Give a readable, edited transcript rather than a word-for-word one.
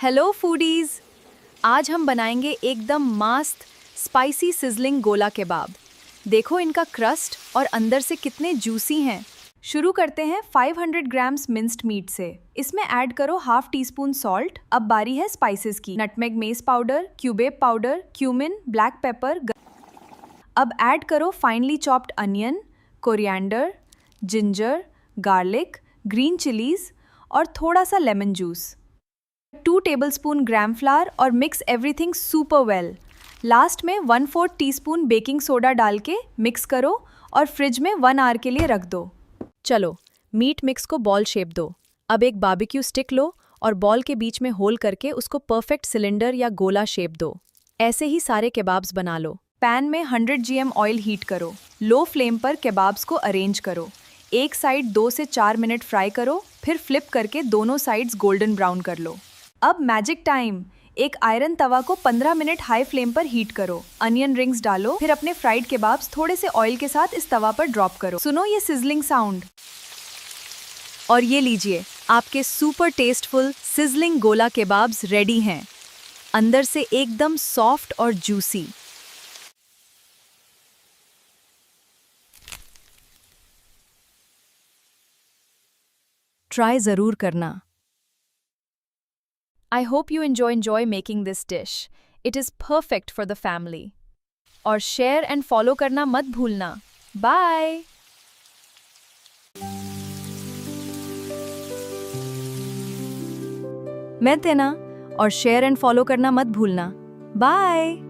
Hello foodies. आज हम बनाएंगे एकदम मस्त स्पाइसी सिजलिंग गोला केबाब। देखो इनका क्रस्ट और अंदर से कितने जूसी हैं। शुरू करते हैं 500 ग्राम्स मिंस्ड मीट से। इसमें ऐड करो हाफ टी स्पून सॉल्ट। अब बारी है स्पाइसेस की। Nutmeg mace powder, cubeb powder, cumin, black pepper. अब ऐड करो finally chopped onion, coriander, ginger, garlic, green chillies और थोड़ा सा lemon juice. 2 tablespoon gram flour और mix everything super well. Last में 1/4 टीस्पून बेकिंग सोडा डाल के मिक्स करो और फ्रिज में 1 आवर के लिए रख दो। चलो मीट मिक्स को बॉल शेप दो। अब एक बारबेक्यू स्टिक लो और बॉल के बीच में होल करके उसको परफेक्ट सिलेंडर या गोला शेप दो। ऐसे ही सारे केबाब्स बना लो। पैन में 100 GM ऑयल हीट करो। लो फ्लेम पर केबाब्स को अरेंज करो। एक साइड 2 से 4 मिनट फ्राई करो, फिर फ्लिप करके दोनों साइड्स गोल्डन ब्राउन कर लो। अब मैजिक टाइम। एक आयरन तवा को 15 मिनट हाई फ्लेम पर हीट करो। अनियन रिंग्स डालो, फिर अपने फ्राइड केबाब्स थोड़े से ऑयल के साथ इस तवा पर ड्रॉप करो। सुनो ये सिजलिंग साउंड। और ये लीजिए, आपके सुपर टेस्टफुल सिजलिंग गोला केबाब्स रेडी हैं। अंदर से एकदम सॉफ्ट और जूसी। ट्राई जरूर करना। I hope you enjoy making this dish. It is perfect for the family. और शेयर एंड फॉलो करना मत भूलना। बाय। मैं तेना और शेयर एंड फॉलो करना मत भूलना। बाय।